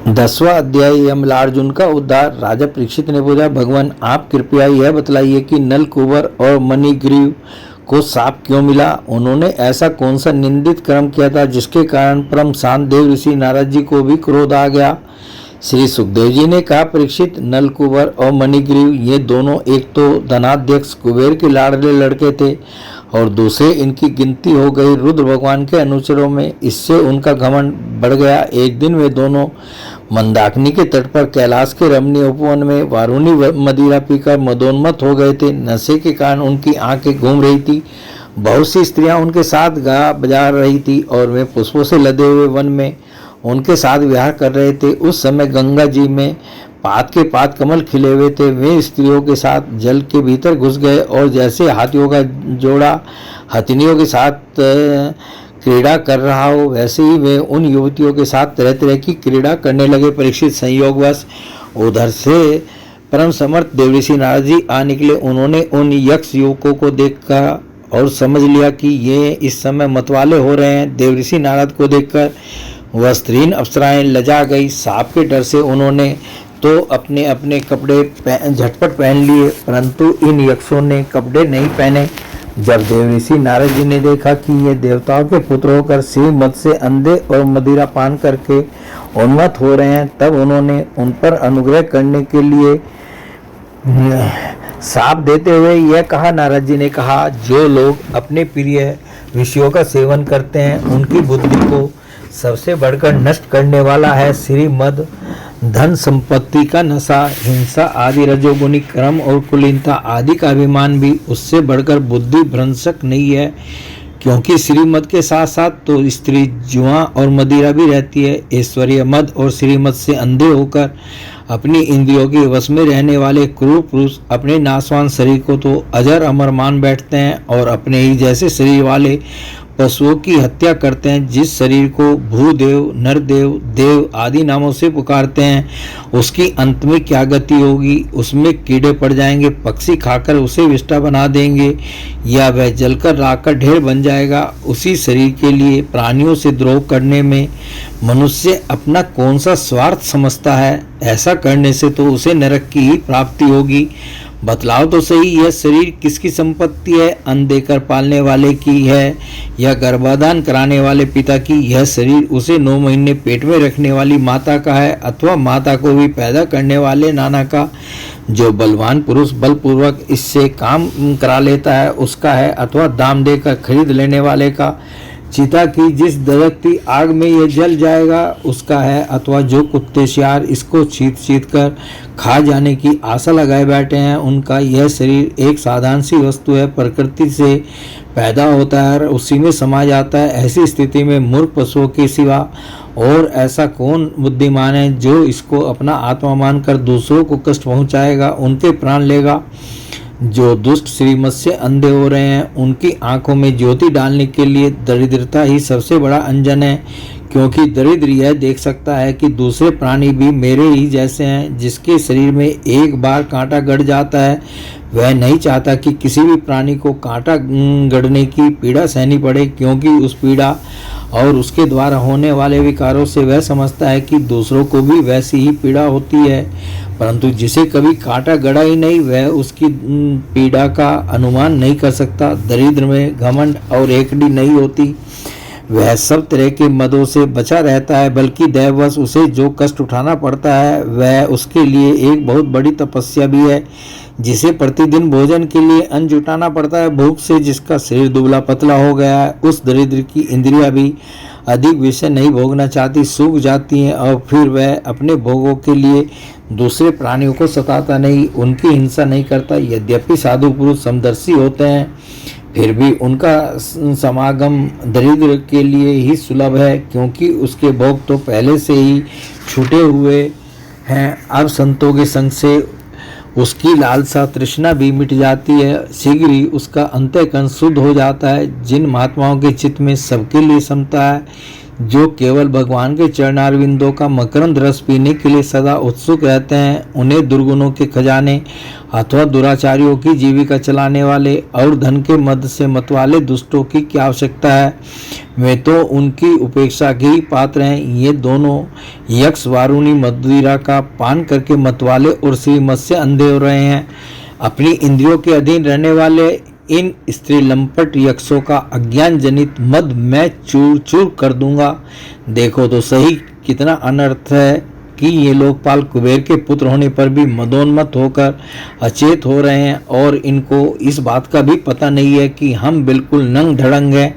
10वां अध्याय यमलार्जुन का उद्धार। राजा परीक्षित ने पूछा, भगवान आप कृपया यह बतलाइए कि नल कुंवर और मणिग्रीव को साप क्यों मिला? उन्होंने ऐसा कौन सा निंदित कर्म किया था जिसके कारण परम शांत देव ऋषि नारद जी को भी क्रोध आ गया? श्री सुखदेव जी ने कहा, परीक्षित, नल कुंवर और मणिग्रीव ये दोनों एक तो धनाध्यक्ष कुबेर के लाडले लड़के थे और दूसरे इनकी गिनती हो गई रुद्र भगवान के अनुचरों में। इससे उनका घमंड बढ़ गया। एक दिन वे दोनों मंदाकिनी के तट पर कैलाश के रमणीय उपवन में वारुणी मदिरा पीकर मदोन्मत्त हो गए थे। नशे के कारण उनकी आंखें घूम रही थी। बहुत सी स्त्रियां उनके साथ गा बजा रही थी और वे पुष्पों से लदे हुए वन में उनके साथ विहार कर रहे थे। उस समय गंगा जी में पात के पात कमल खिले हुए थे। वे स्त्रियों के साथ जल के भीतर घुस गए और जैसे हाथियों का जोड़ा हथिनियों के साथ क्रीड़ा कर रहा हो वैसे ही वे उन युवतियों के साथ तरह तरह की क्रीड़ा करने लगे। परीक्षित, संयोगवश उधर से परम समर्थ देवऋषि नारद जी आ निकले। उन्होंने उन यक्ष युवकों को देखकर और समझ लिया कि ये इस समय मतवाले हो रहे हैं। देवऋषि नारद को देखकर वह स्त्रीण अप्सराएं लजा गई। सांप के डर से उन्होंने तो अपने अपने कपड़े झटपट पहन लिए, परंतु इन यक्षों ने कपड़े नहीं पहने। जब देवऋषि नारद जी ने देखा कि ये देवताओं के पुत्र होकर शिव मद से अंधे और मदिरा पान करके उन्मत्त हो रहे हैं, तब उन्होंने उन पर अनुग्रह करने के लिए शाप देते हुए यह कहा। नारद जी ने कहा, जो लोग अपने प्रिय विषयों का सेवन करते हैं उनकी बुद्धि को सबसे बढ़कर नष्ट करने वाला है श्री मद, धन संपत्ति का नशा, हिंसा आदि रजोगुणी कर्म और कुलीनता आदि का अभिमान भी उससे बढ़कर बुद्धि भ्रंशक नहीं है। क्योंकि श्रीमद के साथ साथ तो स्त्री जुआ और मदिरा भी रहती है। ऐश्वर्य मद और श्रीमद से अंधे होकर अपनी इंद्रियों के वश में रहने वाले क्रूर पुरुष अपने नाशवान शरीर को तो अजर अमर मान बैठते हैं और अपने ही जैसे शरीर वाले पशुओं की हत्या करते हैं। जिस शरीर को भूदेव, नरदेव, देव आदि नामों से पुकारते हैं उसकी अंत में क्या गति होगी? उसमें कीड़े पड़ जाएंगे, पक्षी खाकर उसे विष्ठा बना देंगे या वह जलकर राख का ढेर बन जाएगा। उसी शरीर के लिए प्राणियों से द्रोह करने में मनुष्य अपना कौन सा स्वार्थ समझता है? ऐसा करने से तो उसे नरक की ही प्राप्ति होगी। बतलाओ तो सही, यह शरीर किसकी संपत्ति है? अन्न देकर पालने वाले की है या गर्भाधान कराने वाले पिता की? यह शरीर उसे 9 महीने पेट में रखने वाली माता का है अथवा माता को भी पैदा करने वाले नाना का? जो बलवान पुरुष बलपूर्वक इससे काम करा लेता है उसका है अथवा दाम देकर खरीद लेने वाले का? चिता की जिस दरकती आग में यह जल जाएगा उसका है अथवा जो कुत्ते शियार इसको चीत चीत कर खा जाने की आशा लगाए बैठे हैं उनका? यह शरीर एक साधारण सी वस्तु है, प्रकृति से पैदा होता है और उसी में समा जाता है। ऐसी स्थिति में मूर्ख पशुओं के सिवा और ऐसा कौन बुद्धिमान है जो इसको अपना आत्मा मानकर दूसरों को कष्ट पहुंचाएगा, उनके प्राण लेगा? जो दुष्ट श्रीमत से अंधे हो रहे हैं उनकी आंखों में ज्योति डालने के लिए दरिद्रता ही सबसे बड़ा अंजन है। क्योंकि दरिद्र यह देख सकता है कि दूसरे प्राणी भी मेरे ही जैसे हैं। जिसके शरीर में एक बार कांटा गड़ जाता है वह नहीं चाहता कि किसी भी प्राणी को कांटा गड़ने की पीड़ा सहनी पड़े, क्योंकि उस पीड़ा और उसके द्वारा होने वाले विकारों से वह समझता है कि दूसरों को भी वैसी ही पीड़ा होती है। परंतु जिसे कभी कांटा गड़ा ही नहीं वह उसकी पीड़ा का अनुमान नहीं कर सकता। दरिद्र में घमंड और एकड़ी नहीं होती, वह सब तरह के मदों से बचा रहता है, बल्कि दैववश उसे जो कष्ट उठाना पड़ता है वह उसके लिए एक बहुत बड़ी तपस्या भी है। जिसे प्रतिदिन भोजन के लिए अन्न जुटाना पड़ता है, भूख से जिसका शरीर दुबला पतला हो गया है, उस दरिद्र की इंद्रियां भी अधिक विषय नहीं भोगना चाहती, सूख जाती हैं और फिर वह अपने भोगों के लिए दूसरे प्राणियों को सताता नहीं, उनकी हिंसा नहीं करता। यद्यपि साधु पुरुष समदर्शी होते हैं फिर भी उनका समागम दरिद्र के लिए ही सुलभ है, क्योंकि उसके भोग तो पहले से ही छूटे हुए हैं। अब संतों के संग से उसकी लालसा तृष्णा भी मिट जाती है, शीघ्र ही उसका अंतःकरण शुद्ध हो जाता है। जिन महात्माओं के चित्त में सबके लिए समता है, जो केवल भगवान के चरणारविंदों का मकरंद रस पीने के लिए सदा उत्सुक रहते हैं, उन्हें दुर्गुणों के खजाने अथवा दुराचारियों की जीविका चलाने वाले और धन के मद से मतवाले दुष्टों की क्या आवश्यकता है। वे तो उनकी उपेक्षा के ही पात्र हैं। ये दोनों यक्ष वारुणी मदिरा का पान करके मतवाले और श्रीमत से अंधे हो रहे हैं। अपनी इंद्रियों के अधीन रहने वाले इन स्त्री लंपट यक्षों का अज्ञान जनित मद मैं चूर चूर कर दूंगा। देखो तो सही कितना अनर्थ है कि ये लोकपाल कुबेर के पुत्र होने पर भी मदोन्मत्त होकर अचेत हो रहे हैं और इनको इस बात का भी पता नहीं है कि हम बिल्कुल नंग ढड़ंग हैं।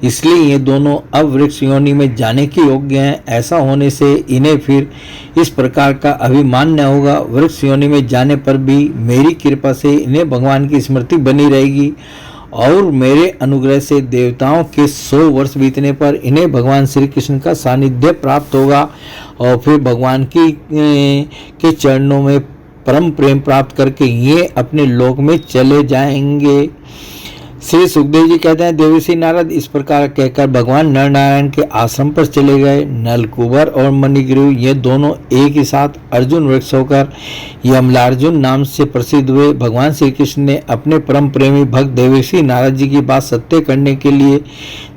इसलिए ये दोनों अब वृक्ष योनि में जाने के योग्य हैं। ऐसा होने से इन्हें फिर इस प्रकार का अभिमान न होगा। वृक्ष योनि में जाने पर भी मेरी कृपा से इन्हें भगवान की स्मृति बनी रहेगी और मेरे अनुग्रह से देवताओं के 100 वर्ष बीतने पर इन्हें भगवान श्री कृष्ण का सानिध्य प्राप्त होगा और फिर भगवान के चरणों में परम प्रेम प्राप्त करके ये अपने लोक में चले जाएंगे। श्री सुखदेव जी कहते हैं, देवर्षि नारद इस प्रकार कहकर भगवान नर नारायण के आश्रम पर चले गए। नलकुबर और मणिग्रीव ये दोनों एक ही साथ अर्जुन वृक्ष होकर यमलार्जुन नाम से प्रसिद्ध हुए। भगवान श्री कृष्ण ने अपने परम प्रेमी भक्त देवर्षि नारद जी की बात सत्य करने के लिए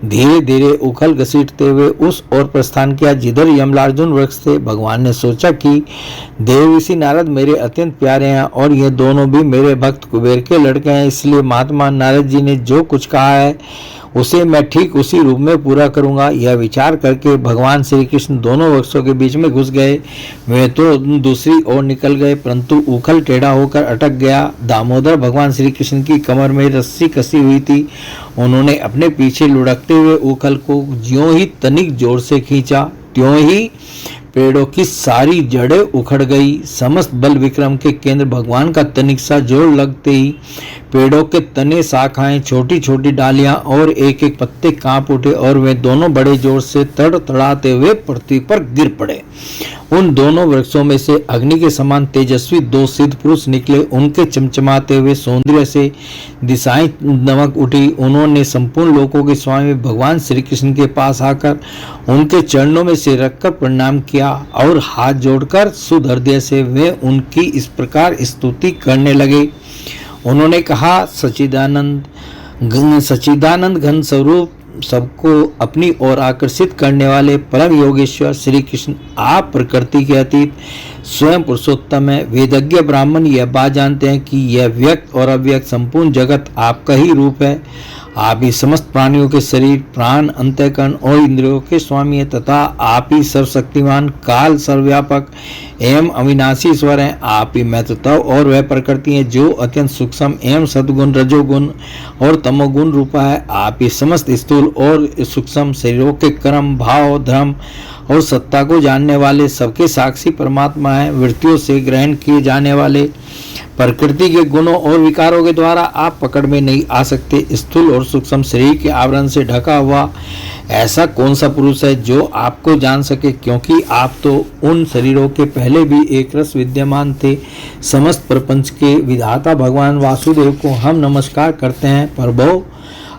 धीरे धीरे उखल घसीटते हुए उस ओर प्रस्थान किया जिधर यमलार्जुन वृक्ष थे। भगवान ने सोचा कि देवर्षि नारद मेरे अत्यंत प्यारे हैं और ये दोनों भी मेरे भक्त कुबेर के लड़के हैं, इसलिए महात्मा नारद जी ने जो कुछ कहा है उसे मैं ठीक उसी रूप में पूरा करूंगा। यह विचार करके भगवान श्री कृष्ण दोनों वृक्षों के बीच में घुस गए। वे तो दूसरी ओर निकल गए परंतु उखल टेढ़ा होकर अटक गया। दामोदर भगवान श्री कृष्ण की कमर में रस्सी कसी हुई थी। उन्होंने अपने पीछे लुढ़कते हुए उखल को ज्यों ही तनिक जोर से खींचा त्यों ही पेड़ों की सारी जड़ें उखड़ गई। समस्त बल विक्रम के केंद्र भगवान का तनिक सा जोर लगते ही पेड़ों के तने, शाखाएं, छोटी छोटी डालियां और एक एक पत्ते कांप उठे और वे दोनों बड़े जोर से तड़तड़ाते हुए पृथ्वी पर गिर पड़े। उन दोनों वृक्षों में से अग्नि के समान तेजस्वी 2 सिद्ध पुरुष निकले। उनके चमचमाते हुए सौंदर्य से दिशाएं दमक उठी। उन्होंने संपूर्ण लोकों के स्वामी भगवान श्री कृष्ण के पास आकर उनके चरणों में सिर रखकर प्रणाम किया और हाथ जोड़कर शुद्ध हृदय से वे उनकी इस प्रकार स्तुति करने लगे। उन्होंने कहा, सच्चिदानंद घन स्वरूप सबको अपनी ओर आकर्षित करने वाले परम योगेश्वर श्री कृष्ण, आप प्रकृति के अतीत स्वयं पुरुषोत्तम है। वेदज्ञ ब्राह्मण यह बात जानते हैं कि यह व्यक्त और अव्यक्त संपूर्ण जगत आपका ही रूप है। आप ही समस्त प्राणियों के शरीर, प्राण, अंतःकरण और इंद्रियों के स्वामी है तथा आप ही सर्वशक्तिमान, काल, सर्वव्यापक एवं अविनाशी ईश्वर हैं। आप ही महत्वतव और वह प्रकृति है जो अत्यंत सूक्ष्म एवं सद्गुण, रजोगुण और तमोगुण रूपा है। आप ही समस्त स्थूल और सूक्ष्म शरीरों के कर्म, भाव, धर्म और सत्ता को जानने वाले सबके साक्षी परमात्मा है। वृत्तियों से ग्रहण किए जाने वाले प्रकृति के गुणों और विकारों के द्वारा आप पकड़ में नहीं आ सकते। स्थूल और सूक्ष्म शरीर के आवरण से ढका हुआ ऐसा कौन सा पुरुष है जो आपको जान सके, क्योंकि आप तो उन शरीरों के पहले भी एक रस विद्यमान थे। समस्त प्रपंच के विधाता भगवान वासुदेव को हम नमस्कार करते हैं। प्रभो,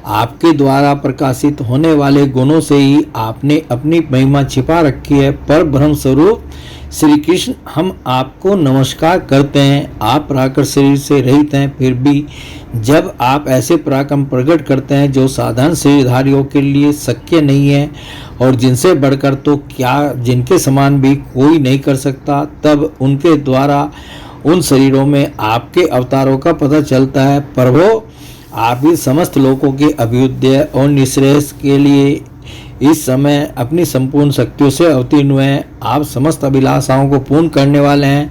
आपके द्वारा प्रकाशित होने वाले गुणों से ही आपने अपनी महिमा छिपा रखी है। पर ब्रह्म स्वरूप श्री कृष्ण, हम आपको नमस्कार करते हैं। आप पराक्रम शरीर से रहित हैं, फिर भी जब आप ऐसे पराक्रम प्रकट करते हैं जो साधारण शरीरधारियों के लिए शक्य नहीं है और जिनसे बढ़कर तो क्या जिनके समान भी कोई नहीं कर सकता, तब उनके द्वारा उन शरीरों में आपके अवतारों का पता चलता है। प्रभो, आप ही समस्त लोगों के अभ्युदय और निश्रेयस के लिए इस समय अपनी संपूर्ण शक्तियों से अवतीर्ण हुए हैं। आप समस्त अभिलाषाओं को पूर्ण करने वाले हैं।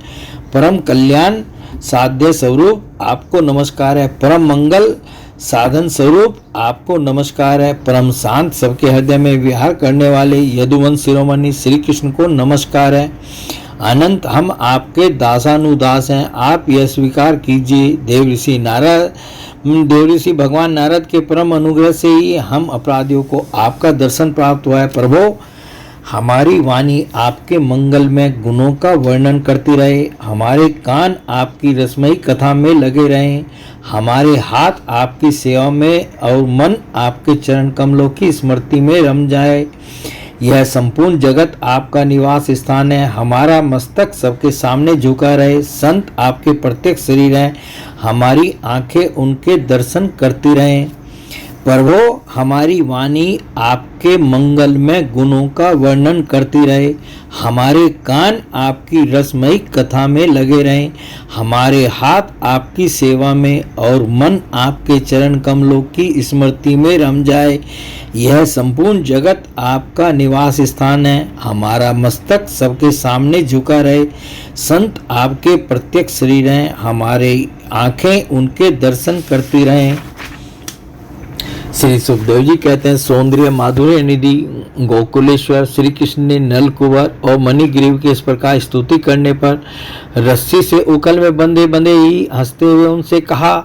परम कल्याण साध्य स्वरूप आपको नमस्कार है। परम मंगल साधन स्वरूप आपको नमस्कार है। परम शांत सबके हृदय में विहार करने वाले यदुवंश शिरोमणि श्री कृष्ण को नमस्कार है। अनंत हम आपके दासानुदास हैं, आप यह स्वीकार कीजिए। देवऋषि भगवान नारद के परम अनुग्रह से ही हम अपराधियों को आपका दर्शन प्राप्त हुआ है। प्रभो, हमारी वाणी आपके मंगल में गुणों का वर्णन करती रहे, हमारे कान आपकी रसमयी कथा में लगे रहें, हमारे हाथ आपकी सेवा में और मन आपके चरण कमलों की स्मृति में रम जाए। यह संपूर्ण जगत आपका निवास स्थान है। हमारा मस्तक सबके सामने झुका रहे। संत आपके प्रत्येक शरीर हैं। हमारी आंखें उनके दर्शन करती रहें। प्रभो, हमारी वाणी आपके मंगलमय गुणों का वर्णन करती रहे। हमारे कान आपकी रसमयी कथा में लगे रहें। हमारे हाथ आपकी सेवा में और मन आपके चरण कमलों की स्मृति में रम जाए। यह संपूर्ण जगत आपका निवास स्थान है। हमारा मस्तक सबके सामने झुका रहे। संत आपके प्रत्येक शरीर हैं। हमारी आंखें उनके दर्शन करती रहें। श्री सुखदेव जी कहते हैं, सौंदर्य माधुर्य निधि गोकुलेश्वर श्री कृष्ण ने नल कुंवर और मणिग्रीव की इस प्रकार स्तुति करने पर रस्सी से उकल में बंधे बंधे ही हंसते हुए उनसे कहा,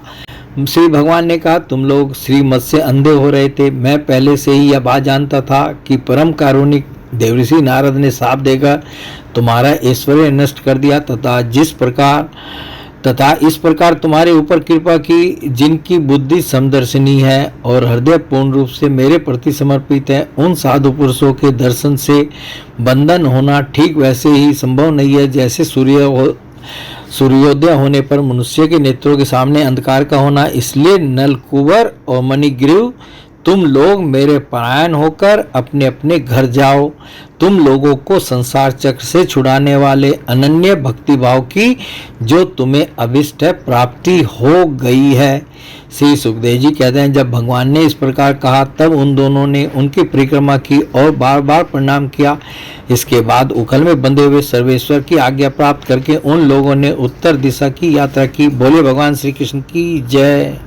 श्री भगवान ने कहा, तुम लोग श्रीमत से अंधे हो रहे थे। मैं पहले से ही यह बात जानता था कि परम कारुणिक देवर्षि नारद ने शाप देकर तुम्हारा ऐश्वर्य नष्ट कर दिया तथा इस प्रकार तुम्हारे ऊपर कृपा की। जिनकी बुद्धि समदर्शिनी है और हृदय पूर्ण रूप से मेरे प्रति समर्पित है, उन साधु पुरुषों के दर्शन से बंधन होना ठीक वैसे ही संभव नहीं है जैसे सूर्योदय होने पर मनुष्य के नेत्रों के सामने अंधकार का होना। इसलिए नलकुंवर और मणिग्रीव, तुम लोग मेरे परायण होकर अपने अपने घर जाओ। तुम लोगों को संसार चक्र से छुड़ाने वाले अनन्य भक्ति भाव की जो तुम्हें अभिष्ट प्राप्ति हो गई है। श्री सुखदेव जी कहते हैं, जब भगवान ने इस प्रकार कहा तब उन दोनों ने उनकी परिक्रमा की और बार बार प्रणाम किया। इसके बाद उखल में बंधे हुए सर्वेश्वर की आज्ञा प्राप्त करके उन लोगों ने उत्तर दिशा की यात्रा की। बोले भगवान श्री कृष्ण की जय।